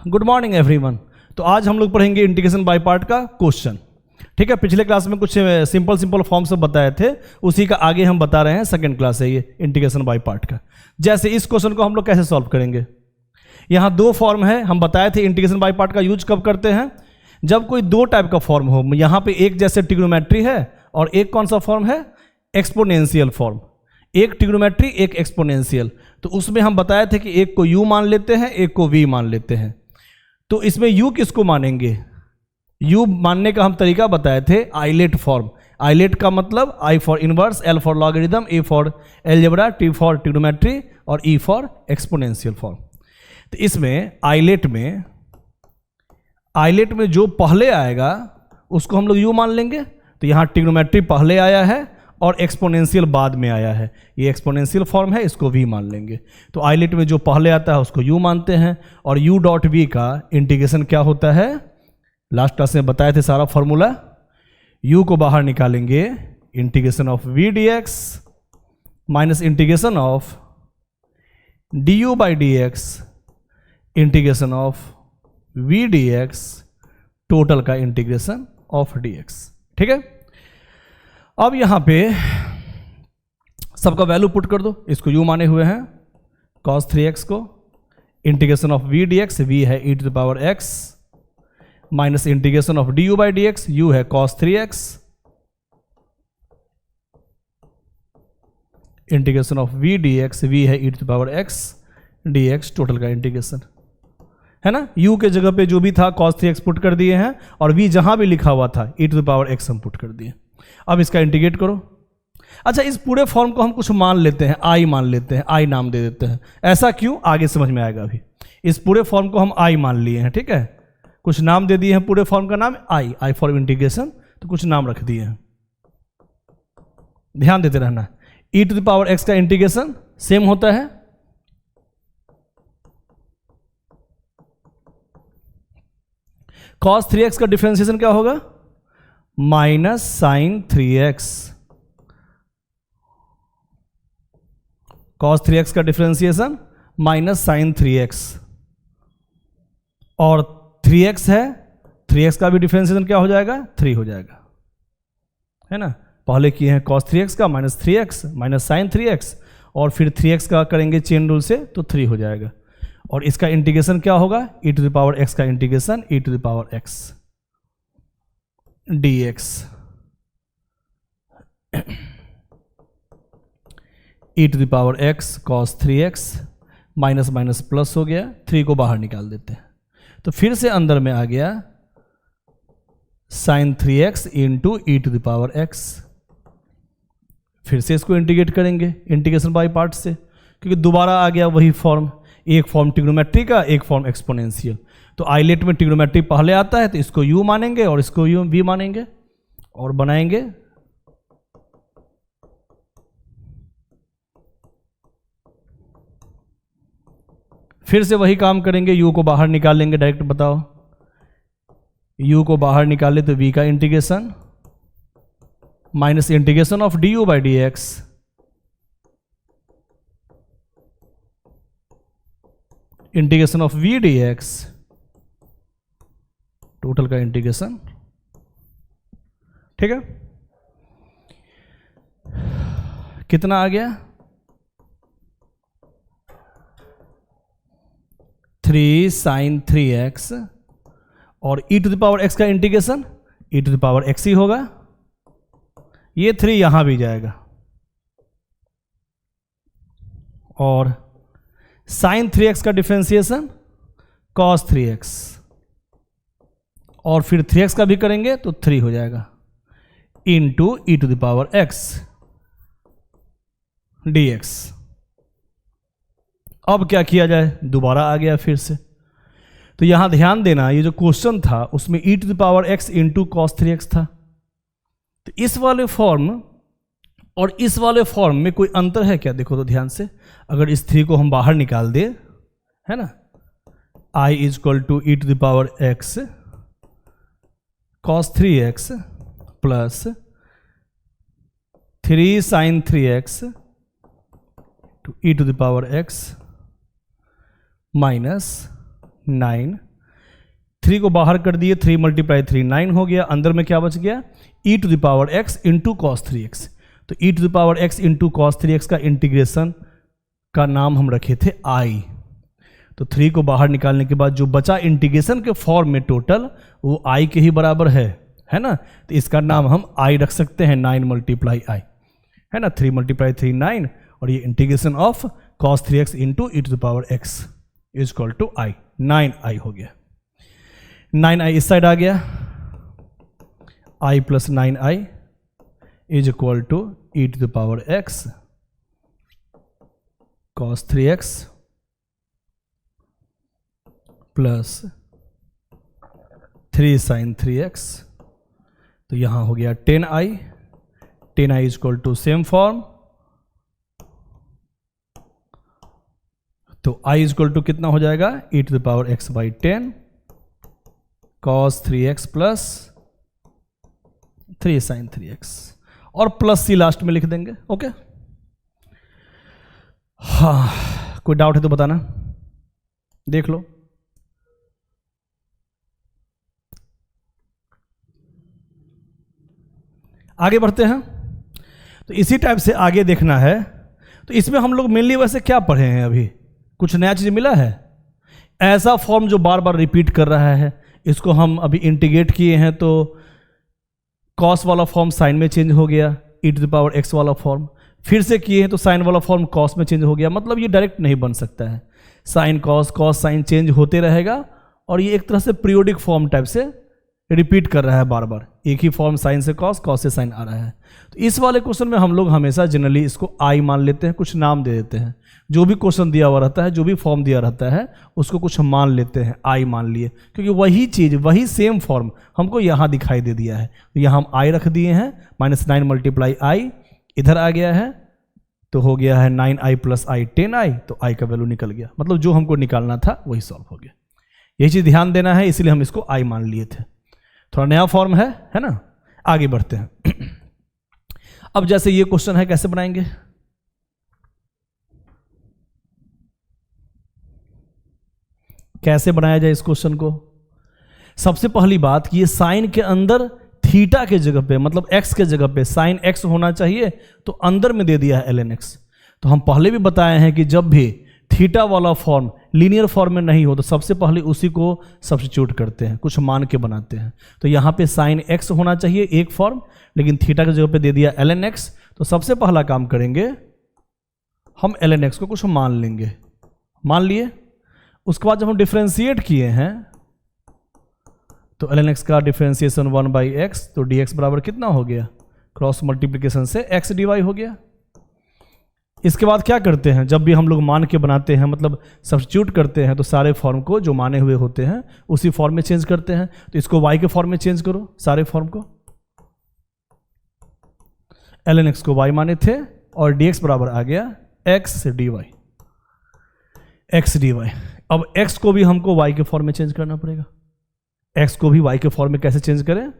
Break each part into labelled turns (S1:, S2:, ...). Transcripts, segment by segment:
S1: Good morning everyone. तो आज हम लोग पढ़ेंगे इंटीग्रेशन बाय पार्ट का क्वेश्चन। ठीक है, पिछले क्लास में कुछ सिंपल फॉर्म से बताए थे, उसी का आगे हम बता रहे हैं। सेकंड क्लास है ये इंटीग्रेशन बाय पार्ट का। जैसे इस क्वेश्चन को हम लोग कैसे सॉल्व करेंगे, यहाँ दो फॉर्म है। हम बताए थे इंटीग्रेशन बाय पार्ट का यूज कब करते हैं, जब कोई दो टाइप का फॉर्म हो। यहाँ पे एक जैसे ट्रिग्नोमेट्री है और एक कौन सा फॉर्म है, एक्सपोनेंशियल फॉर्म। एक ट्रिग्नोमेट्री एक एक्सपोनेंशियल। तो उसमें हम बताए थे कि एक को u मान लेते हैं, एक को v मान लेते हैं। तो इसमें u किसको मानेंगे, u मानने का हम तरीका बताए थे आइलेट फॉर्म। आइलेट का मतलब I for inverse, L for logarithm, A for algebra, T for trigonometry और E फॉर एक्सपोनेंशियल फॉर्म। तो इसमें आइलेट में जो पहले आएगा उसको हम लोग u मान लेंगे। तो यहाँ ट्रिग्नोमेट्री पहले आया है और एक्सपोनेंशियल बाद में आया है, ये एक्सपोनेंशियल फॉर्म है, इसको v मान लेंगे। तो आइलेट में जो पहले आता है उसको u मानते हैं। और u डॉट v का इंटीग्रेशन क्या होता है, लास्ट क्लास में बताए थे सारा फॉर्मूला। u को बाहर निकालेंगे, integration of v dx minus integration of du by dx integration of v dx total का इंटीग्रेशन ऑफ dx। ठीक है, अब यहाँ पे सबका वैल्यू पुट कर दो। इसको u माने हुए हैं cos 3x को, integration of v dx, v है e to the power x minus integration of du by dx, u है cos 3x, integration of v dx, v है e to the power x dx total का integration है ना। u के जगह पे जो भी था cos 3x पुट कर दिए हैं और v जहां भी लिखा हुआ था e to the power x हम पुट कर दिए। अब इसका इंटीग्रेट करो। अच्छा, इस पूरे फॉर्म को हम कुछ मान लेते हैं, आई मान लेते हैं, आई नाम दे देते हैं। ऐसा क्यों, आगे समझ में आएगा। अभी इस पूरे फॉर्म को हम आई मान लिए हैं। ठीक है, कुछ नाम दे दिए हैं, पूरे फॉर्म का नाम आई फॉर इंटीग्रेशन, तो कुछ नाम रख दिए हैं, ध्यान देते रहना। e to the power x का इंटीग्रेशन सेम होता है cos 3x का डिफरेंशिएशन क्या होगा, minus sign 3x। cos 3x का डिफरेंशिएशन माइनस साइन 3x, और 3x है, 3x का भी डिफरेंशिएशन क्या हो जाएगा, 3 हो जाएगा, है ना। पहले किए हैं cos 3x का minus 3x minus sign 3x, और फिर 3x का करेंगे चेन रूल से तो 3 हो जाएगा। और इसका इंटीग्रेशन क्या होगा, e to the power x का integration e to the power x dx, e to the power x cos 3x minus minus plus हो गया, 3 को बाहर निकाल देते हैं। तो फिर से अंदर में आ गया sine 3x into e to the power x। फिर से इसको इंटीग्रेट करेंगे इंटीग्रेशन बाय पार्ट से, क्योंकि दोबारा आ गया वही फॉर्म, एक फॉर्म ट्रिग्नोमेट्री का, एक फॉर्म एक्सपोनेंशियल। तो आइलेट में ट्रिग्नोमेट्री पहले आता है तो इसको u मानेंगे और इसको v मानेंगे और बनाएंगे फिर से वही काम करेंगे, u को बाहर निकालेंगे डायरेक्ट। बताओ, u को बाहर निकाले तो v का integration minus integration of du by dx integration of v dx total का इंटीग्रेशन। ठीक है, कितना आ गया, 3 साइन 3x, और e to the power x का integration e to the power x ही होगा। ये 3 यहां भी जाएगा, और साइन 3x का डिफरेंशिएशन cos 3x, और फिर 3x का भी करेंगे तो 3 हो जाएगा, into e to the power x dx। अब क्या किया जाए, दोबारा आ गया फिर से। तो यहां ध्यान देना, ये जो क्वेश्चन था उसमें e to the power x into cos 3x था। तो इस वाले फॉर्म और इस वाले फॉर्म में कोई अंतर है क्या, देखो तो ध्यान से। अगर इस 3 को हम बाहर निकाल दे, है ना, i is equal to e to the power x cos 3x plus 3 sine 3x to e to the power x minus 9 3 को बाहर कर दिए, 3 × 3 9 हो गया, अंदर में क्या बच गया, e⁻x इंटू cos 3x। तो e⁻x इंटू cos 3x का इंटीग्रेशन का नाम हम रखे थे i। तो 3 को बाहर निकालने के बाद जो बचा इंटीग्रेशन के फॉर्म में टोटल, वो i के ही बराबर है ना। तो इसका नाम हम i रख सकते हैं, 9 × i, है ना। 3 × 3 9, और ये इंटीग्रेशन ऑफ cos 3x इंटू e⁻x is equal to i, 9i हो गया। 9i इस साइड आ गया, i plus 9i is equal to e⁻x cos 3x plus 3 sin 3x। तो यहां हो गया 10i, 10i is equal to same form. तो i इज इक्वल टू कितना हो जाएगा, e⁻x/10 cos 3x plus 3 sin 3x, और प्लस c लास्ट में लिख देंगे। ओके, हाँ, कोई डाउट है तो बताना, देख लो। आगे बढ़ते हैं। तो इसी टाइप से आगे देखना है। तो इसमें हम लोग मेनली वैसे क्या पढ़े हैं, अभी कुछ नया चीज मिला है? ऐसा फॉर्म जो बार बार रिपीट कर रहा है, इसको हम अभी इंटीग्रेट किए हैं, तो कॉस वाला फॉर्म साइन में चेंज हो गया, e⁻x वाला फॉर्म फिर से किए हैं तो साइन वाला फॉर्म कॉस में चेंज हो गया। मतलब ये डायरेक्ट नहीं बन सकता है, sine cos cos sine change होते रहेगा, और ये एक तरह से पीरियोडिक फॉर्म टाइप से रिपीट कर रहा है बार बार, एक ही फॉर्म साइन से कॉस कॉस से साइन आ रहा है। तो इस वाले क्वेश्चन में हम लोग हमेशा जनरली इसको आई मान लेते हैं, कुछ नाम दे देते हैं। जो भी क्वेश्चन दिया हुआ रहता है, जो भी फॉर्म दिया रहता है, उसको कुछ मान लेते हैं, आई मान लिए, क्योंकि वही चीज़ वही सेम फॉर्म हमको यहाँ दिखाई दे दिया है। तो यहाँ हम आई रख दिए हैं, -9 × i इधर आ गया है, तो हो गया है 9i + i 10i। तो i का वैल्यू निकल गया, मतलब जो हमको निकालना था वही सॉल्व हो गया। यही चीज़ ध्यान देना है, इसलिए हम इसको i मान लिए थे। थोड़ा नया फॉर्म है ना। आगे बढ़ते हैं। अब जैसे ये क्वेश्चन है, कैसे बनाएंगे? कैसे बनाया जाए इस क्वेश्चन को? सबसे पहली बात कि ये साइन के अंदर थीटा के जगह पे, मतलब x के जगह पे साइन x होना चाहिए, तो अंदर में दे दिया है ln x। तो हम पहले भी बताए हैं कि जब भी थीटा वाला फॉर्म लीनियर फॉर्म में नहीं हो तो सबसे पहले उसी को सब्स्टिट्यूट करते हैं, कुछ मान के बनाते हैं। तो यहाँ पे साइन x होना चाहिए एक फॉर्म, लेकिन थीटा की जगह पे दे दिया ln x। तो सबसे पहला काम करेंगे, हम ln x को कुछ मान लेंगे, मान लिए। उसके बाद जब हम डिफरेंशिएट किए हैं, तो ln x का डिफरेंशिएशन 1/x, तो dx बराबर कितना हो गया, क्रॉस मल्टीप्लिकेशन से x dy हो गया। इसके बाद क्या करते हैं, जब भी हम लोग मान के बनाते हैं, मतलब सब्स्टिट्यूट करते हैं, तो सारे फॉर्म को जो माने हुए होते हैं उसी फॉर्म में चेंज करते हैं। तो इसको y के फॉर्म में चेंज करो, सारे फॉर्म को। ln x को y माने थे, और dx बराबर आ गया x dy, x dy। अब x को भी हमको y के फॉर्म में चेंज करना पड़ेगा। x को भी y के फॉर्म में कैसे चेंज करें?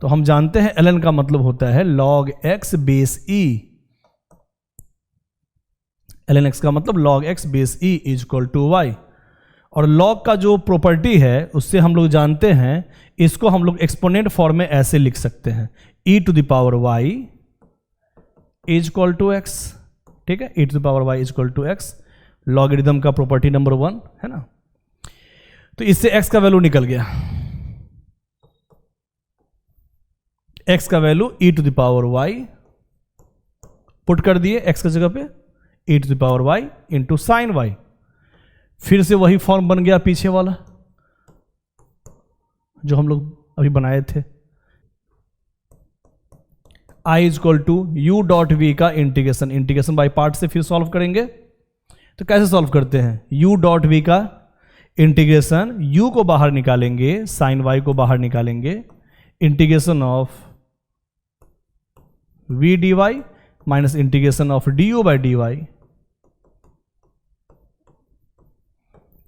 S1: तो हम जानते हैं ln का मतलब होता है log x base e। ln x का मतलब log x base e is equal to y। और log का जो प्रॉपर्टी है उससे हम लोग जानते हैं, इसको हम लोग एक्सपोनेंट फॉर्म में ऐसे लिख सकते हैं, e⁻y is equal to x। ठीक है, e⁻y is equal to x, logarithm का प्रॉपर्टी नंबर 1 है ना। तो इससे x का वैल्यू निकल गया, x का वैल्यू e⁻y पुट कर दिए x की जगह पे, e⁻y इंटू साइन y। फिर से वही फॉर्म बन गया पीछे वाला जो हम लोग अभी बनाए थे, i is equal to u dot v का इंटीग्रेशन, इंटीग्रेशन बाय पार्ट से फिर सॉल्व करेंगे। तो कैसे सॉल्व करते हैं, u डॉट v का इंटीग्रेशन, u को बाहर निकालेंगे, साइन y को बाहर निकालेंगे, integration of v dy minus integration of du by dy,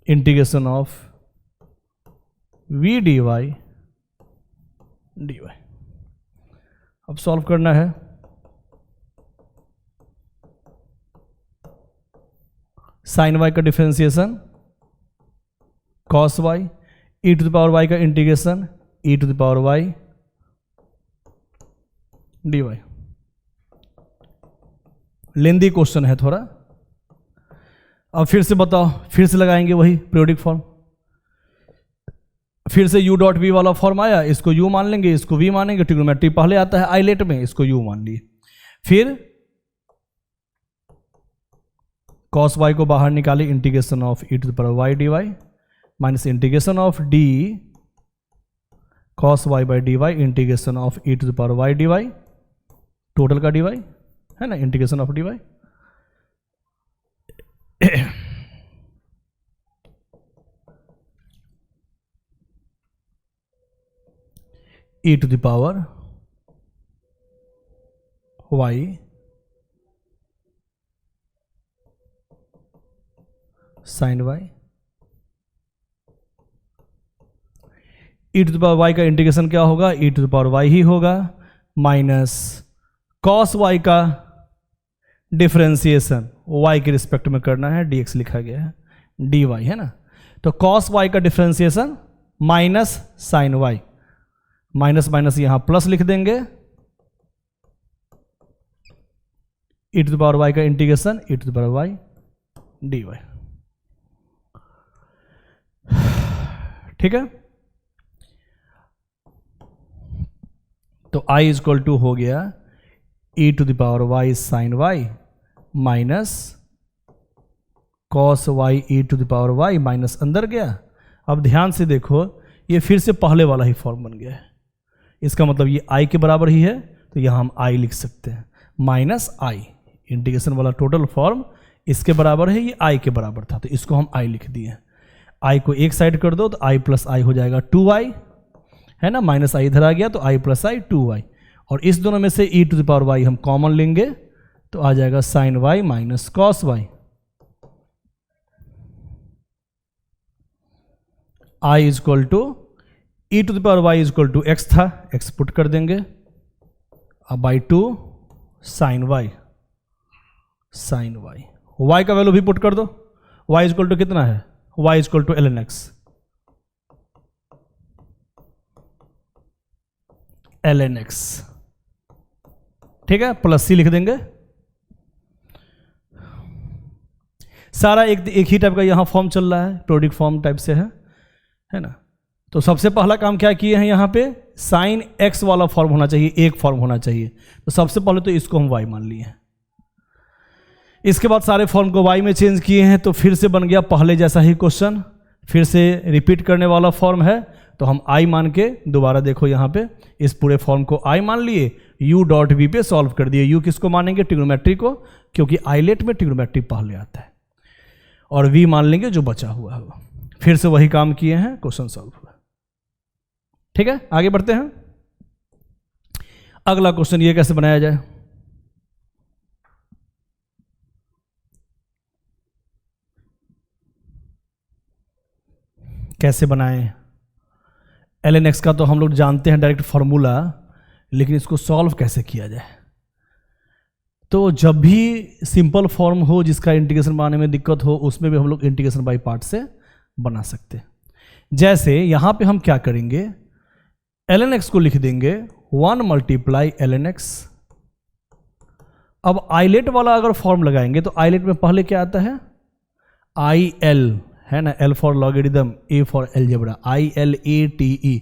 S1: integration of v dy dy। अब सॉल्व करना है। साइन y का differentiation cos y e to the power y का integration e to the power y d y. Lengthy question है थोड़ा। अब फिर से बताओ, फिर से लगाएंगे वही पीरियोडिक फॉर्म। फिर से u डॉट वी वाला फॉर्म आया, इसको u मान लेंगे, इसको v मानेंगे। ट्रिग्नोमेट्री पहले आता है आइलेट में, इसको u मान लिए। फिर cos y को बाहर निकाले, integration of e to the power y dy minus integration of d cos y by D Y integration of e to the power y dy, total का dy है ना, integration of dy। e to the power y sine y, e to the power y का integration क्या होगा, e to the power y ही होगा, minus cos y का differentiation y के रिस्पेक्ट में करना है, dx लिखा गया है, dy है ना। तो cos y का differentiation minus sine y, minus minus यहां प्लस लिख देंगे, e to the power y का integration e to the power y dy। ठीक है, तो i इक्वल टू हो गया e to the power y sine y minus cos y e to the power y minus अंदर गया। अब ध्यान से देखो, ये फिर से पहले वाला ही फॉर्म बन गया है। इसका मतलब ये i के बराबर ही है, तो यहां हम i लिख सकते हैं, माइनस i इंटीग्रेशन वाला टोटल फॉर्म इसके बराबर है, ये i के बराबर था, तो इसको हम i लिख दिए। i को एक साइड कर दो तो i प्लस i हो जाएगा 2i है ना, माइनस i इधर आ गया तो i प्लस i 2i, और इस दोनों में से e to the power y हम कॉमन लेंगे तो आ जाएगा sine y minus cos y। i equal to e to the power y equal to x था, x पुट कर देंगे, अब by 2 sine y, sine y का वैल्यू भी पुट कर दो, y इक्वल टू कितना है, y equal to ln x, ln x, ठीक है, प्लस c लिख देंगे। सारा एक ही टाइप का यहां फॉर्म चल रहा है, पीरियोडिक फॉर्म टाइप से है ना। तो सबसे पहला काम क्या किए हैं, यहां पे साइन x वाला फॉर्म होना चाहिए, एक फॉर्म होना चाहिए, तो सबसे पहले तो इसको हम y मान लिए हैं। इसके बाद सारे फॉर्म को y में चेंज किए हैं, तो फिर से बन गया पहले जैसा ही क्वेश्चन, फिर से रिपीट करने वाला फॉर्म है, तो हम i मान के दोबारा देखो यहाँ पे इस पूरे फॉर्म को i मान लिए, u डॉट वी पे सॉल्व कर दिए। u किसको मानेंगे, ट्रिग्नोमेट्री को, क्योंकि आइलेट में ट्रिग्नोमेट्री पहले आता है, और v मान लेंगे जो बचा हुआ है। फिर से वही काम किए हैं, क्वेश्चन सॉल्व हुआ। ठीक है, आगे बढ़ते हैं। अगला क्वेश्चन ये कैसे बनाया जाए, कैसे बनाएं। ln x का तो हम लोग जानते हैं डायरेक्ट फॉर्मूला, लेकिन इसको सॉल्व कैसे किया जाए। तो जब भी सिंपल फॉर्म हो जिसका इंटीग्रेशन बनाने में दिक्कत हो, उसमें भी हम लोग इंटीग्रेशन बाय पार्ट से बना सकते हैं। जैसे यहां पे हम क्या करेंगे, ln x को लिख देंगे 1 मल्टीप्लाई ln x। अब आइलेट वाला अगर फॉर्म लगाएंगे तो आइलेट में पहले क्या आता है, IL है ना, L for logarithm, A for algebra, ILATE,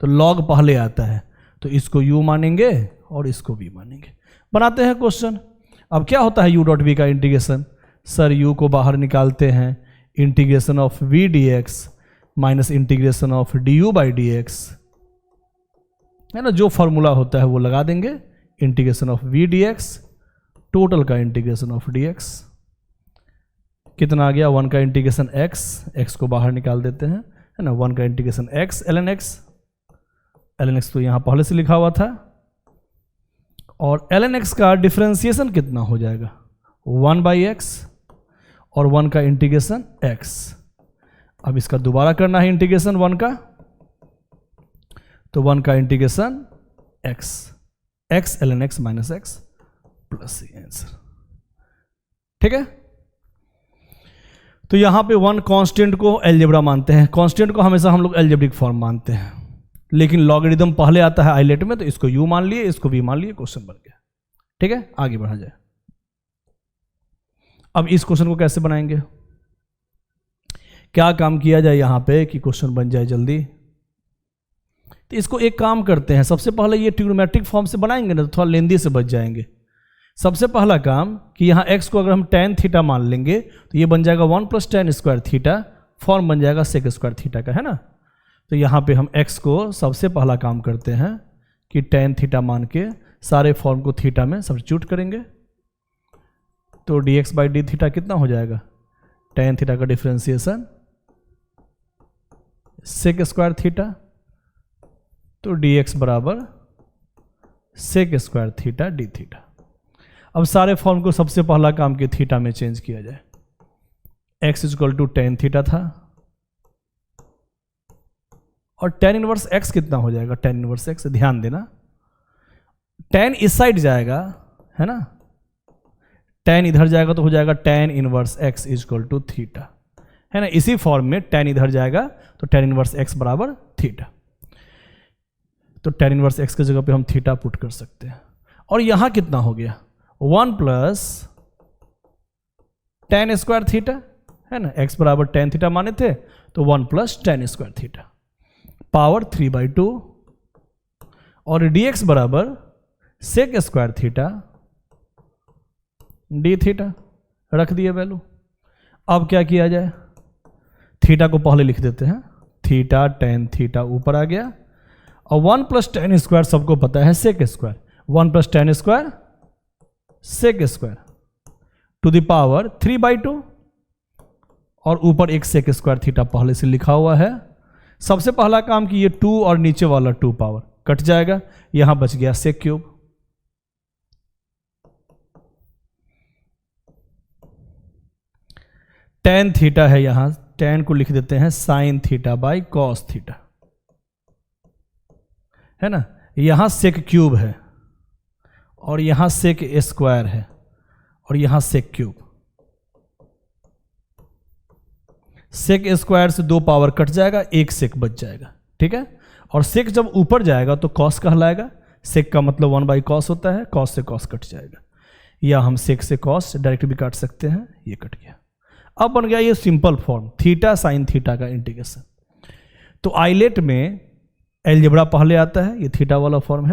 S1: तो लॉग पहले आता है, तो इसको u मानेंगे और इसको v मानेंगे। बनाते हैं क्वेश्चन। अब क्या होता है u डॉट वी का इंटीग्रेशन, सर u को बाहर निकालते हैं, integration of v dx minus integration of du by dx है ना, जो फॉर्मूला होता है वो लगा देंगे, integration of v dx, total का इंटीग्रेशन ऑफ dx कितना आ गया, 1 का इंटीग्रेशन x, x को बाहर निकाल देते हैं है ना, 1 का इंटीग्रेशन x ln x तो यहां पहले से लिखा हुआ था, और ln x का डिफरेंशिएशन कितना हो जाएगा, 1 बाई x और 1 का इंटीग्रेशन x। अब इसका दोबारा करना है इंटीग्रेशन 1 का, तो 1 का integration x ln x minus x plus c answer. ठीक है, तो यहाँ पे वन कांस्टेंट को अलजेब्रा मानते हैं, कांस्टेंट को हमेशा हम लोग अलजेब्रिक फॉर्म मानते हैं, लेकिन लॉगरिदम पहले आता है आइलेट में, तो इसको u मान लिए, इसको v मान लिए, क्वेश्चन बन गया। ठीक है, आगे बढ़ा जाए। अब इस क्वेश्चन को कैसे बनाएंगे, क्या काम किया जाए यहाँ पे कि क्वेश्चन बन जाए जल्दी। तो इसको एक काम करते हैं, सबसे पहले ये ट्रिग्नोमेट्रिक फॉर्म से बनाएंगे ना, तो थोड़ा लेंदी से बच जाएंगे। सबसे पहला काम कि यहाँ x को अगर हम tan थीटा मान लेंगे तो ये बन जाएगा 1 + tan स्क्वायर थीटा, फॉर्म बन जाएगा sec स्क्वायर थीटा का, है ना। तो यहाँ पे हम x को सबसे पहला काम करते हैं कि tan थीटा मान के सारे फॉर्म को थीटा में सब्स्टिट्यूट करेंगे। तो dx/d थीटा कितना हो जाएगा, tan थीटा का डिफरेंशिएशन sec स्क्वायर थीटा, तो dx बराबर sec square theta d theta. अब सारे फॉर्म को सबसे पहला काम के थीटा में चेंज किया जाए। x = tan थीटा था, और tan इनवर्स x कितना हो जाएगा, tan इनवर्स x, ध्यान देना tan इस साइड जाएगा, है ना, tan इधर जाएगा तो हो जाएगा tan इनवर्स x = थीटा, है ना। इसी फॉर्म में tan इधर जाएगा तो tan इनवर्स x बराबर थीटा, तो tan इनवर्स x की जगह पे हम थीटा पुट कर सकते हैं। और यहां कितना हो गया, 1 + tan स्क्वायर थीटा, है ना, x बराबर tan थीटा माने थे, तो 1 + tan स्क्वायर थीटा पावर 3/2, और dx बराबर sec square theta d theta, रख दिए वैल्यू। अब क्या किया जाए, थीटा को पहले लिख देते हैं, थीटा tan थीटा ऊपर आ गया, और 1 + tan स्क्वायर सबको पता है sec square, 1 + tan square sec square to the power 3/2, और ऊपर एक sec स्क्वायर थीटा पहले से लिखा हुआ है। सबसे पहला काम कि ये 2 और नीचे वाला 2 पावर कट जाएगा, यहां बच गया sec क्यूब। tan थीटा है, यहां tan को लिख देते हैं sin θ/cos θ, है ना। यहां sec क्यूब है, और यहां sec स्क्वायर है, और यहां sec क्यूब। sec स्क्वायर से 2 पावर कट जाएगा, एक sec बच जाएगा, ठीक है। और sec जब ऊपर जाएगा तो cos कहलाएगा, sec का मतलब 1/cos होता है, cos से cos कट जाएगा, या हम sec से cos डायरेक्ट भी काट सकते हैं, ये कट गया। अब बन गया ये simple form theta sin theta का इंटीग्रेशन। तो आइलेट में अलजेब्रा पहले आता है, ये थीटा वाला फॉर्म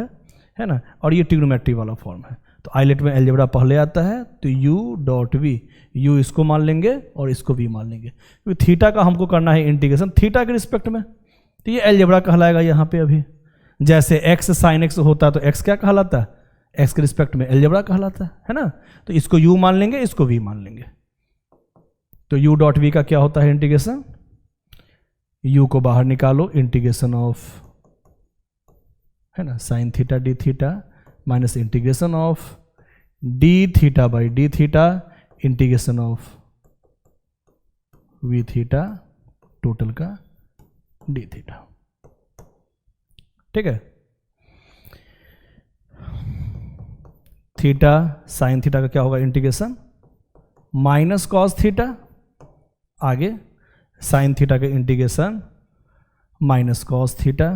S1: है ना, और ये ट्रिग्नोमेट्री वाला फॉर्म है। तो आइलेट में अलजेब्रा पहले आता है, तो u.v, u इसको मान लेंगे और इसको v मान लेंगे, क्योंकि थीटा का हमको करना है इंटीग्रेशन थीटा के रिस्पेक्ट में, तो ये अलजेब्रा कहलाएगा यहाँ पे। अभी जैसे x sin x होता है तो x क्या कहलाता है, x के रिस्पेक्ट में अलजेब्रा कहलाता है ना। तो इसको u मान लेंगे, इसको v मान लेंगे, तो u.v का क्या होता है इंटीग्रेशन, u को बाहर निकालो, इंटीग्रेशन ऑफ, है ना, sin theta d theta minus integration of d θ/d theta integration of v theta total का d थीटा, ठीक है। थीटा sin थीटा का क्या होगा इंटीग्रेशन माइनस cos थीटा, आगे sin थीटा का integration minus cos theta,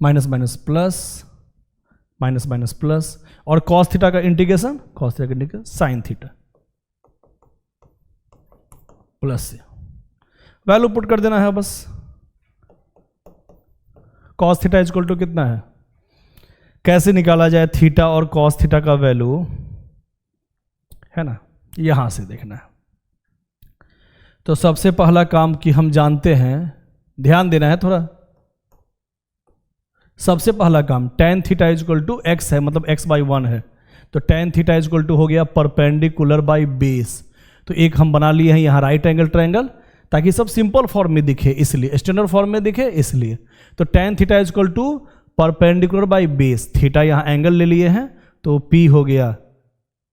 S1: minus minus plus, minus minus plus, और cos theta का इंटीग्रेशन, cos थीटा का इंटीग्रेशन sin थीटा प्लस से वैल्यू पुट कर देना है बस। cos थीटा इक्वल टू कितना है, कैसे निकाला जाए थीटा और cos थीटा का वैल्यू, है ना, यहां से देखना है। तो सबसे पहला काम कि हम जानते हैं, ध्यान देना है थोड़ा, सबसे पहला काम tan theta equal to x है, मतलब x/1 है, तो tan थीटा इक्वल टू हो गया परपेंडिकुलर बाई बेस। तो एक हम बना लिए हैं यहाँ राइट एंगल ट्रायंगल, ताकि सब सिंपल फॉर्म में दिखे, इसलिए स्टैंडर्ड फॉर्म में दिखे इसलिए। तो tan theta equal to perpendicular by base, theta यहाँ एंगल ले लिए हैं, तो p हो गया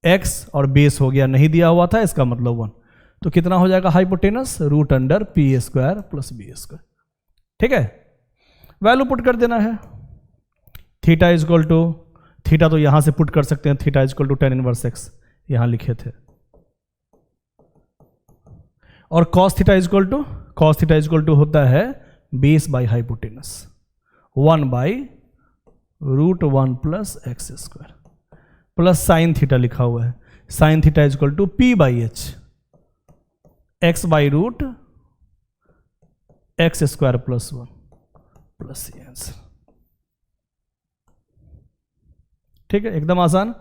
S1: x और बेस हो गया नहीं दिया हुआ था, इसका मतलब 1, तो कितना हो जाएगा हाइपोटेनस √p² + b², ठीक है। वैल्यू पुट कर देना है, theta is equal to, theta तो यहाँ से पुट कर सकते हैं, theta is equal to tan inverse x, यहाँ लिखे थे। और cos theta is equal to होता है base by hypotenuse 1/√1 plus x square, plus sine theta लिखा हुआ है, sine theta is equal to p/h x/√x² plus 1 plus ये आंसर। ठीक है, एकदम आसान।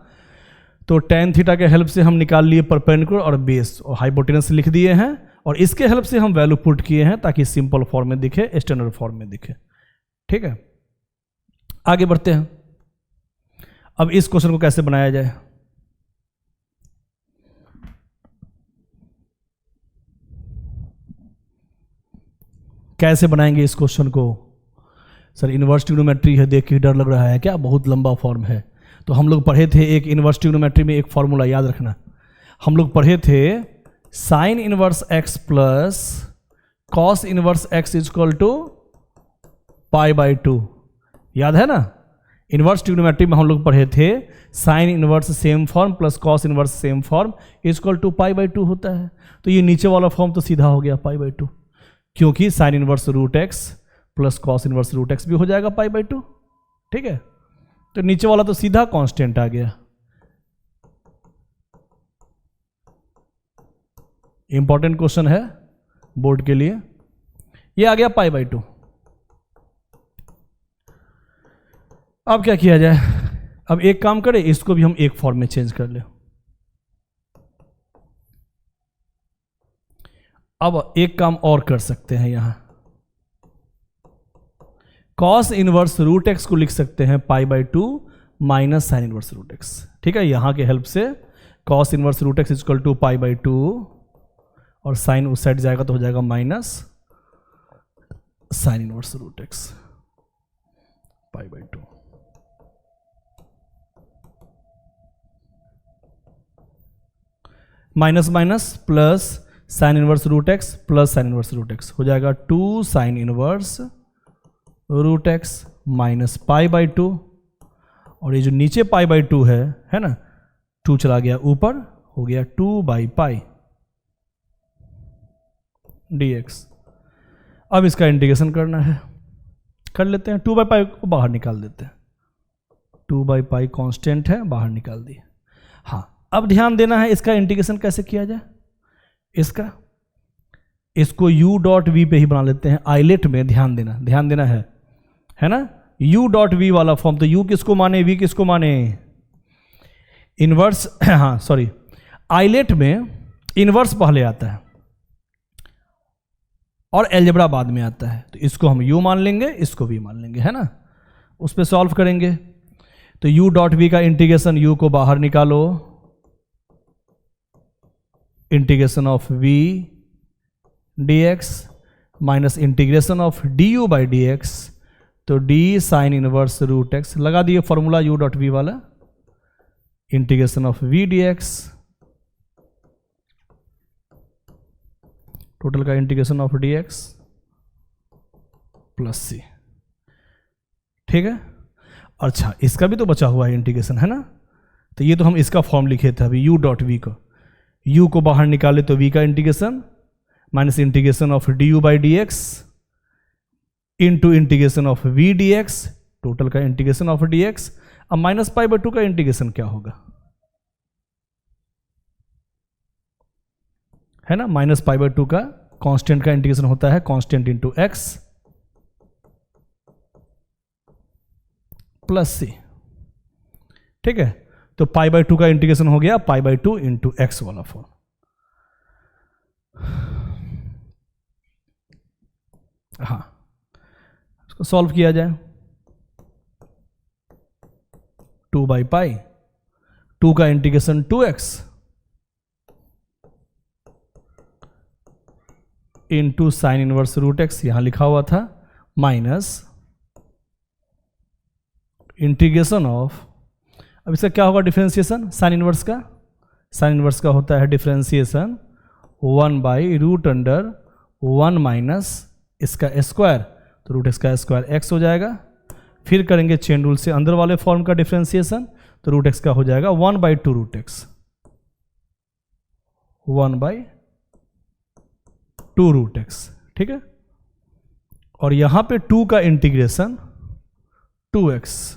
S1: तो tan थीटा के हेल्प से हम निकाल लिए परपेंडिकुलर और बेस और हाइपोटेनस लिख दिए हैं, और इसके हेल्प से हम वैल्यू पुट किए हैं ताकि सिंपल फॉर्म में दिखे, स्टैंडर्ड फॉर्म में दिखे। ठीक है, आगे बढ़ते हैं। अब इस क्वेश्चन को कैसे बनाया जाए? कैसे बनाएंगे इस क्वेश्चन को? सर इनवर्स ट्रिग्नोमेट्री है, देख के डर लग रहा है क्या? बहुत लंबा फॉर्म है। तो हम लोग पढ़े थे एक इनवर्स ट्रिग्नोमेट्री में एक फॉर्मूला याद रखना, हम लोग पढ़े थे sine inverse x plus cos inverse x is equal to π/2, याद है ना? इनवर्स ट्रिग्नोमेट्री में हम लोग पढ़े थे sine inverse same form plus cos inverse same form is equal to π/2 होता है। तो ये नीचे वाला फॉर्म तो सीधा हो गया π/2, क्योंकि sign inverse √x plus cos inverse √x भी हो जाएगा π/2। ठीक है, तो नीचे वाला तो सीधा कांस्टेंट आ गया। इंपॉर्टेंट क्वेश्चन है बोर्ड के लिए, ये आ गया π/2। अब क्या किया जाए? अब एक काम करें, इसको भी हम एक फॉर्म में चेंज कर ले। अब एक काम और कर सकते हैं, यहां कॉस इनवर्स √x को लिख सकते हैं π/2 माइनस साइन इनवर्स √x। ठीक है, यहां के हेल्प से cos inverse √x is equal to π/2 और साइन उस साइड जाएगा तो हो जाएगा minus sine inverse √x π/2। Minus minus plus sine inverse √x plus sine inverse √x हो जाएगा 2 साइन इनवर्स √x माइनस π/2, और ये जो नीचे π/2 है ना, 2 चला गया ऊपर, हो गया 2/π dx। अब इसका इंटीग्रेशन करना है, कर लेते हैं। 2/π को बाहर निकाल देते हैं, 2/π कांस्टेंट है, बाहर निकाल दिए। हाँ, अब ध्यान देना है इसका इंटीग्रेशन कैसे किया जाए। इसको u.v पे ही बना लेते हैं। आइलेट में ध्यान देना है ना, u.v वाला फॉर्म। तो u किसको माने, v किसको माने? इनवर्स, हाँ सॉरी, आइलेट में इनवर्स पहले आता है और अलजेब्रा बाद में आता है। तो इसको हम u मान लेंगे, इसको v मान लेंगे, है ना। उस पर सॉल्व करेंगे तो u.v का इंटीग्रेशन, u को बाहर निकालो, integration of v dx minus integration of du/dx, तो d साइन इनवर्स √x लगा दिए फॉर्मूला u.v वाला, integration of v dx, total का integration of dx plus c। ठीक है, अच्छा इसका भी तो बचा हुआ है इंटीग्रेशन, है ना। तो ये तो हम इसका फॉर्म लिखे थे अभी u.v को, u को बाहर निकाले तो v का integration minus integration of du/dx into integration of v dx, total का इंटीग्रेशन ऑफ dx। अब माइनस π/2 का इंटीग्रेशन क्या होगा, है ना। माइनस π/2 का कांस्टेंट का इंटीग्रेशन होता है constant into x plus c। ठीक है, तो π/2 का इंटीग्रेशन हो गया π/2 इंटू x वाला फॉर्म। हाँ, इसको सॉल्व किया जाए। 2/π, 2 का integration 2x into sine inverse √x, यहां लिखा हुआ था, माइनस इंटीग्रेशन ऑफ, अब इसका क्या होगा डिफरेंशिएशन साइन इनवर्स का? साइन इनवर्स का होता है डिफरेंशिएशन 1/√1 माइनस इसका स्क्वायर, तो √x का स्क्वायर x हो जाएगा, फिर करेंगे चेन रूल से अंदर वाले फॉर्म का डिफरेंशिएशन, तो रूट एक्स का हो जाएगा 1/2 रूट एक्स, 1/2 रूट एक्स, ठीक है। और यहां पे 2 का इंटीग्रेशन 2x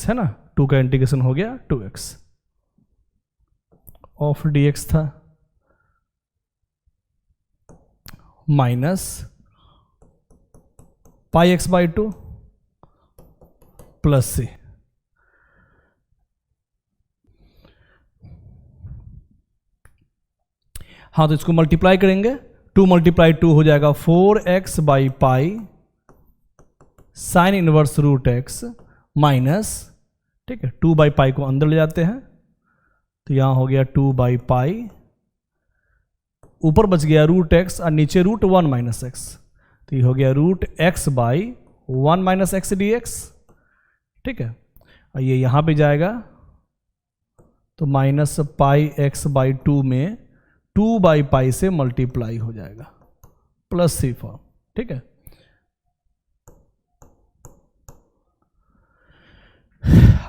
S1: है ना, 2 का इंटीग्रेशन हो गया 2x ऑफ dx था, माइनस πx/2 प्लस c। हाँ, तो इसको मल्टीप्लाई करेंगे, 2 × 2 हो जाएगा 4x/π sine inverse root x minus, ठीक है, 2/π को अंदर ले जाते हैं तो यहां हो गया 2/π, ऊपर बच गया रूट एक्स और नीचे रूट 1 - x, तो ये हो गया रूट x/1 - x dx, ठीक है। और ये यहां पे जाएगा तो माइनस πx/2 में 2/π से मल्टीप्लाई हो जाएगा प्लस सी फॉर्म, ठीक है।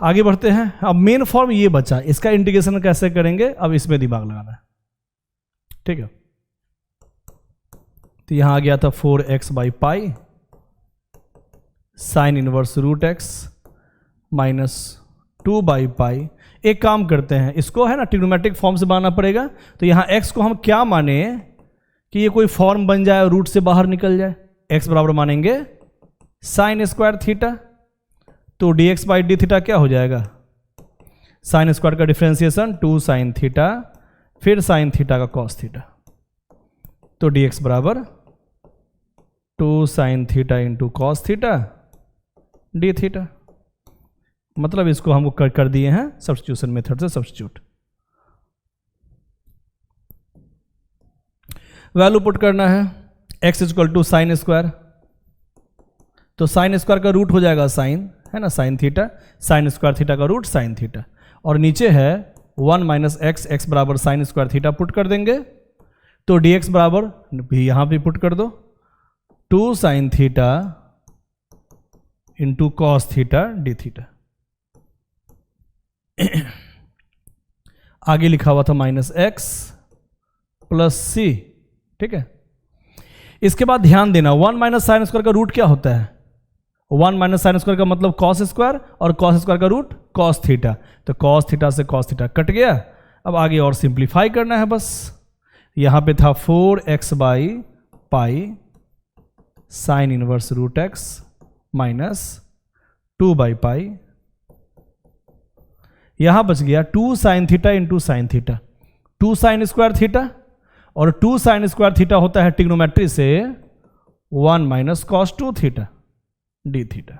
S1: आगे बढ़ते हैं। अब मेन फॉर्म ये बचा, इसका इंटीग्रेशन कैसे करेंगे, अब इसमें दिमाग लगाना है, ठीक है। तो यहां आ गया था 4x/π sine inverse root x minus 2/π। एक काम करते हैं, इसको है ना ट्रिग्नोमेट्रिक फॉर्म से बनाना पड़ेगा, तो यहां x को हम क्या माने कि ये कोई फॉर्म बन जाए और रूट से बाहर निकल जाए, x बराबर मानेंगे साइन स्क्वायर थीटा, तो dx/d क्या हो जाएगा, साइन स्क्वायर का डिफरेंशिएशन 2 sin थीटा, फिर साइन थीटा का कॉस थीटा, तो dx बराबर 2 sin theta into cos theta D theta. मतलब इसको हम कर दिए हैं सब्स्टिट्यूशन मेथड से सब्स्टिट्यूट। वैल्यू पुट करना है, x = साइन स्क्वायर, तो साइन स्क्वायर का रूट हो जाएगा साइन, है ना, sine theta, sign square theta का रूट साइन थीटा, और नीचे है 1 - x, x बराबर साइन स्क्वायर थीटा पुट कर देंगे, तो dx बराबर भी यहां पे पुट कर दो 2 sin theta into cos theta D theta. आगे लिखा हुआ था -x प्लस सी, ठीक है। इसके बाद ध्यान देना 1 - साइन स्क्वायर का रूट क्या होता है, 1 - साइन स्क्वायर का मतलब कॉस स्क्वायर, और कॉस स्क्वायर का रूट कॉस थीटा, तो कॉस थीटा से कॉस थीटा कट गया। अब आगे और सिंप्लीफाई करना है बस, यहां पे था 4x/π sine inverse root x minus 2/π, यहां बच गया 2 sin theta into sine theta, 2 sin square theta, और 2 sin स्क्वायर थीटा होता है ट्रिग्नोमेट्री से 1 - cos 2 थीटा डी थीटा,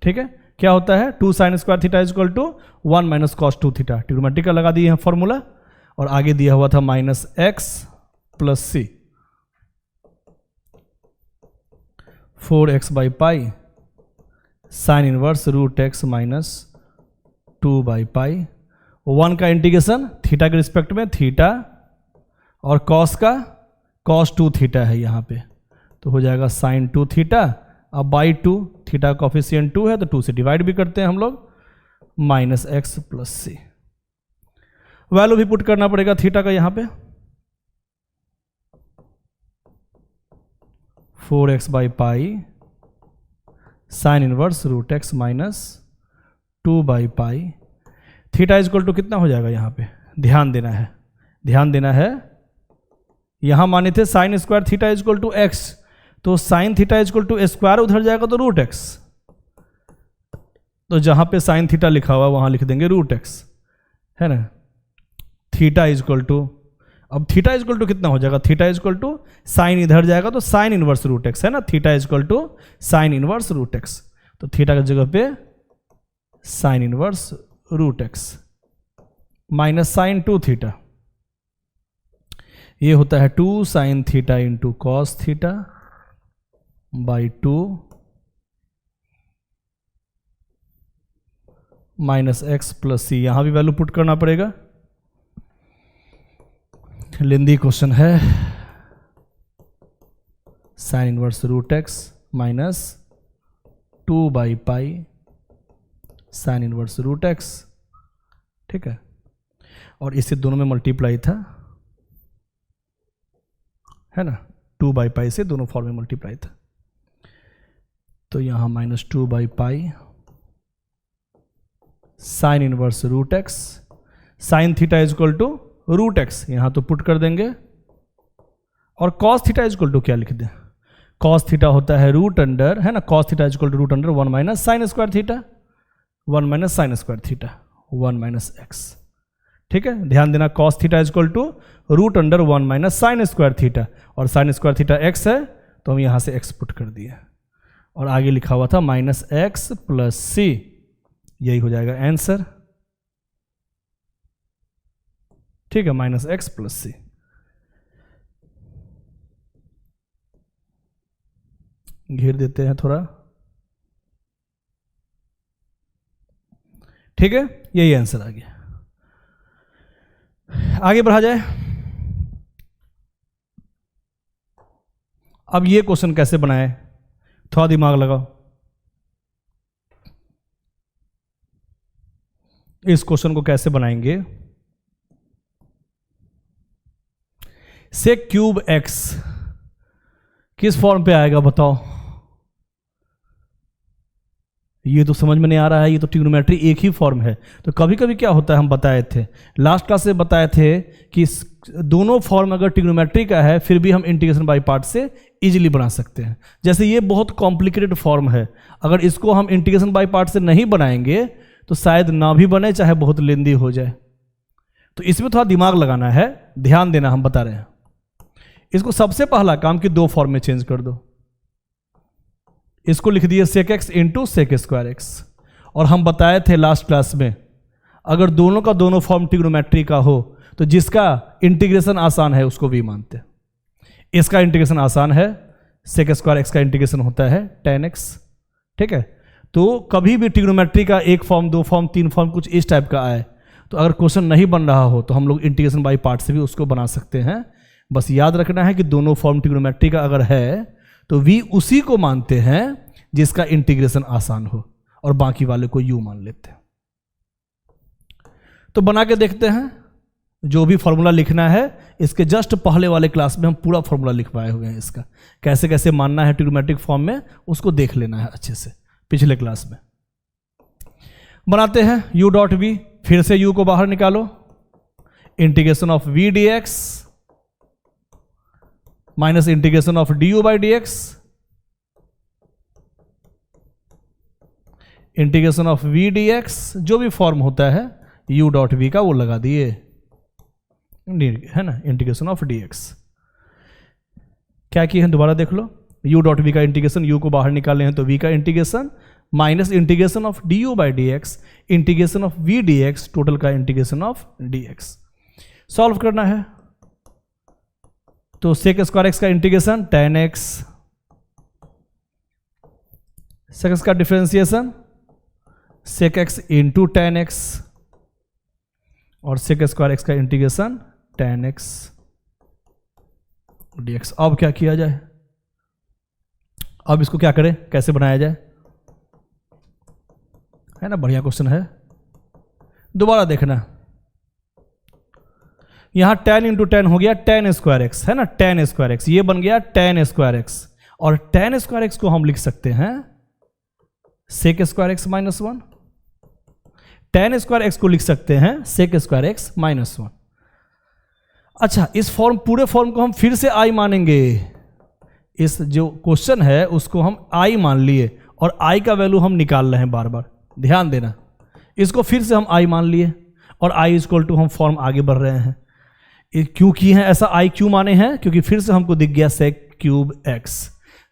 S1: ठीक है। क्या होता है 2 sin square theta = 1 - cos 2 theta, trigonometry का लगा दिए हैं फॉर्मूला, और आगे दिया हुआ था -x plus c, 4x/π sine inverse root x minus 2/π, 1 का इंटीग्रेशन थीटा के रिस्पेक्ट में थीटा, और कॉस का cos 2 थीटा है यहाँ पे, तो हो जाएगा साइन 2 थीटा, अब /2, थीटा का कोफिशिएंट 2 है तो 2 से डिवाइड भी करते हैं हम लोग, -x प्लस सी। वैल्यू भी पुट करना पड़ेगा थीटा का यहाँ पे, 4x/π sine inverse root x minus 2/π, theta = कितना हो जाएगा यहाँ पे, ध्यान देना है, यहां माने थे साइन स्क्वायर थीटा = x, तो साइन थीटा = स्क्वायर उधर जाएगा तो रूट एक्स, तो जहां पे साइन थीटा लिखा हुआ वहां लिख देंगे रूट एक्स, है ना। थीटा = अब थीटा = कितना हो जाएगा, थीटा = साइन इधर जाएगा तो साइन इनवर्स रूट एक्स, है ना, theta = sine inverse root x, तो थीटा की जगह पे sine inverse root x minus sine 2 theta, ये होता है 2 sin theta into cos theta by 2 -x plus c. यहां भी वैल्यू पुट करना पड़ेगा, लेंदी क्वेश्चन है। Sine inverse root x minus 2 by pi sine inverse root x, ठीक है, और इससे दोनों में मल्टीप्लाई था, है ना, 2 बाई पाई से दोनों फॉर्म में मल्टीप्लाई था, तो यहाँ -2 by pi sine inverse root x, sine theta is equal to root x, यहाँ तो पुट कर देंगे, और cos theta is equal to क्या लिख दें, कॉस थीटा होता है रूट अंडर, है ना, cos theta is equal to root under 1 minus sine square theta, 1 minus sine square theta, 1 minus x, ठीक है, ध्यान देना cos theta is equal to root under 1 minus sine square theta, और sine square theta x है तो हम यहाँ से एक्स पुट कर दिए, और आगे लिखा हुआ था माइनस एक्स प्लस सी, यही हो जाएगा आंसर, ठीक है, माइनस एक्स प्लस सी। घेर देते हैं थोड़ा, ठीक है, यही आंसर आ गया। आगे बढ़ा जाए। अब ये क्वेश्चन कैसे बनाए, थोड़ा दिमाग लगाओ। इस क्वेश्चन को कैसे बनाएंगे, सेक क्यूब एक्स किस फॉर्म पे आएगा बताओ, ये तो समझ में नहीं आ रहा है, ये तो ट्रिग्नोमेट्री एक ही फॉर्म है। तो कभी कभी क्या होता है, हम बताए थे लास्ट क्लास से बताए थे कि दोनों फॉर्म अगर ट्रिग्नोमेट्री का है फिर भी हम इंटीग्रेशन बाय पार्ट से इजीली बना सकते हैं। जैसे ये बहुत कॉम्प्लिकेटेड फॉर्म है, अगर इसको हम इंटीग्रेशन बाय पार्ट से नहीं बनाएंगे तो शायद ना भी बने, चाहे बहुत लेंदी हो जाए। तो इसमें थोड़ा दिमाग लगाना है, ध्यान देना, हम बता रहे हैं। इसको सबसे पहला काम कि दो फॉर्म में चेंज कर दो, इसको लिख दिए sec x into sec square x, और हम बताए थे लास्ट क्लास में अगर दोनों का दोनों फॉर्म ट्रिग्नोमेट्री का हो तो जिसका इंटीग्रेशन आसान है उसको भी मानते हैं। इसका इंटीग्रेशन आसान है, सेक स्क्वायर एक्स का इंटीग्रेशन होता है tan x, ठीक है। तो कभी भी ट्रिग्नोमेट्री का एक फॉर्म, दो फॉर्म, तीन फॉर्म, कुछ इस टाइप का आए तो अगर क्वेश्चन नहीं बन रहा हो तो हम लोग इंटीग्रेशन बाय पार्ट से भी उसको बना सकते हैं। बस याद रखना है कि दोनों फॉर्म ट्रिग्नोमेट्री का अगर है तो v उसी को मानते हैं जिसका इंटीग्रेशन आसान हो, और बाकी वाले को u मान लेते हैं। तो बना के देखते हैं, जो भी फॉर्मूला लिखना है इसके जस्ट पहले वाले क्लास में हम पूरा फॉर्मूला लिखवाए हुए हैं, इसका कैसे कैसे मानना है ट्रिग्नोमेट्रिक फॉर्म में उसको देख लेना है अच्छे से, पिछले क्लास में। बनाते हैं u डॉट v, फिर से u को बाहर निकालो, integration of v dx minus integration of du by dx, integration of v dx, जो भी फॉर्म होता है u डॉट v का वो लगा दिए, है ना, इंटीग्रेशन ऑफ dx। क्या किए हैं दोबारा देख लो, u डॉट v का इंटीग्रेशन, u को बाहर निकाले हैं तो v का integration minus integration of du by dx, integration of v dx, total का इंटीग्रेशन ऑफ dx। सॉल्व करना है तो सेक स्क्वायर एक्स का integration tan x, sec x का differentiation sec x into tan x, और sec square x का integration tan x dx। अब क्या किया जाए, अब इसको क्या करें, कैसे बनाया जाए, है ना, बढ़िया क्वेश्चन है। दोबारा देखना, यहां tan इंटू tan हो गया tan स्क्वायर एक्स, है ना, tan स्क्वायर एक्स, ये बन गया tan स्क्वायर एक्स, और tan स्क्वायर एक्स को हम लिख सकते हैं sec square x minus 1, tan square x को लिख सकते हैं सेक स्क्वायर एक्स माइनस 1। अच्छा, इस फॉर्म, पूरे फॉर्म को हम फिर से i मानेंगे, इस जो क्वेश्चन है उसको हम i मान लिए, और i का वैल्यू हम निकाल रहे हैं बार बार, ध्यान देना। इसको फिर से हम i मान लिए, और i इक्वल टू हम फॉर्म आगे बढ़ रहे हैं। क्यों किए हैं ऐसा, i क्यों माने हैं, क्योंकि फिर से हमको दिख गया सेक क्यूब x,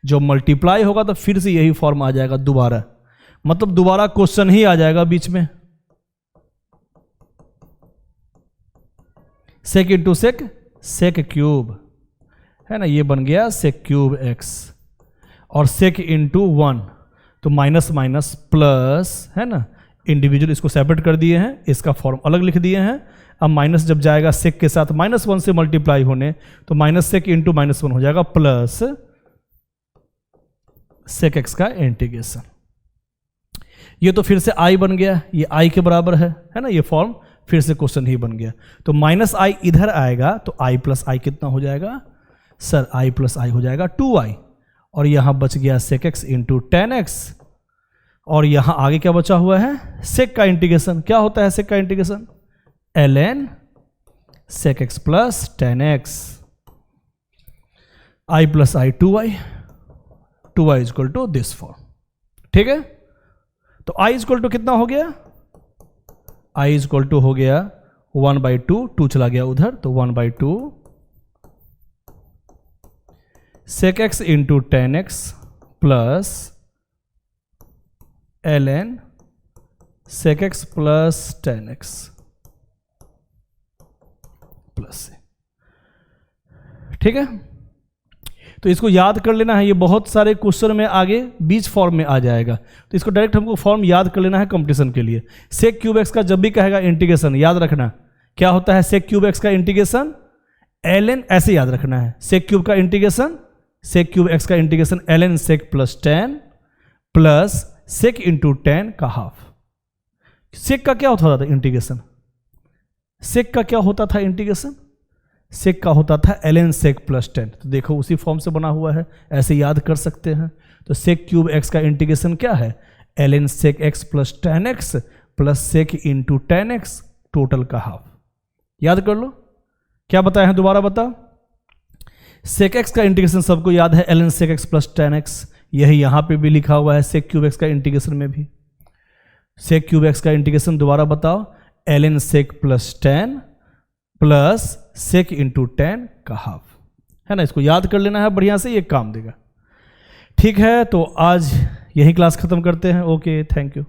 S1: जो मल्टीप्लाई होगा तो फिर से यही फॉर्म आ जाएगा दोबारा, मतलब दोबारा क्वेश्चन ही आ जाएगा बीच में। सेक इंटू सेक, सेक क्यूब, है ना, ये बन गया सेक क्यूब x, और सेक इंटू 1 तो माइनस माइनस प्लस, है ना, इंडिविजुअल इसको सेपरेट कर दिए हैं, इसका फॉर्म अलग लिख दिए हैं। अब माइनस जब जाएगा सेक के साथ -1 से मल्टीप्लाई होने तो माइनस सेक इंटू -1 हो जाएगा प्लस सेक एक्स का इंटीग्रेशन। ये तो फिर से आई बन गया, ये आई के बराबर है ना, ये फॉर्म फिर से क्वेश्चन ही बन गया। तो माइनस आई इधर आएगा तो आई प्लस आई कितना हो जाएगा सर, आई प्लस आई हो जाएगा 2i, और यहाँ बच गया sec x into ten x, और यहाँ आगे क्या बचा हुआ है sec का इंटीग्रेशन। क्या होता है sec का इंटीग्रेशन, ln sec x प्लस tan x, I plus I 2i is equal to this form. ठीक है, तो i इज इक्वल टू कितना हो गया, i इज इक्वल टू हो गया 1/2, 2 चला गया उधर तो 1/2 sec x into ten x plus ln sec x प्लस टेन एक्स प्लस से। ठीक है, तो इसको याद कर लेना है, ये बहुत सारे क्वेश्चन में आगे बीच फॉर्म में आ जाएगा, तो इसको डायरेक्ट हमको फॉर्म याद कर लेना है कंपटीशन के लिए। sec क्यूब एक्स का जब भी कहेगा इंटीग्रेशन याद रखना क्या होता है, sec क्यूब एक्स का इंटीग्रेशन ln, ऐसे याद रखना है, sec क्यूब का इंटीग्रेशन, sec क्यूब एक्स का इंटीग्रेशन ln sec plus ten plus sec into ten का हाफ। sec का क्या होता था इंटीग्रेशन, sec का क्या होता था इंटीग्रेशन, sec का होता था ln sec प्लस टेन। तो देखो उसी फॉर्म से बना हुआ है, ऐसे याद कर सकते हैं। तो sec क्यूब एक्स का इंटीग्रेशन क्या है, ln sec x प्लस tan x plus sec into ten x total का हाफ। याद कर लो, क्या बताया है दोबारा बताओ, sec x का इंटीग्रेशन सबको याद है ln sec x प्लस टेन एक्स, यही यहाँ पे भी लिखा हुआ है sec क्यूब एक्स का इंटीग्रेशन में भी। sec क्यूब एक्स का इंटीग्रेशन दोबारा बताओ, ln sec plus ten plus sec into ten का हाफ, है ना, इसको याद कर लेना है बढ़िया से, ये काम देगा। ठीक है, तो आज यही क्लास खत्म करते हैं। Okay, thank you.